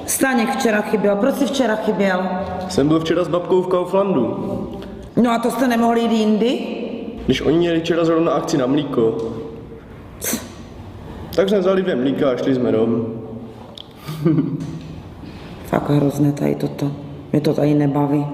Staněk včera chyběl. Proč jsi včera chyběl? Jsem byl včera s babkou v Kauflandu. No a to jste nemohli jít jindy? Když oni měli včera zrovna akci na mlíko. Tak jsme vzali 2 mlíka a šli jsme domů. Fakt hrozné tady toto. Mě to tady nebaví.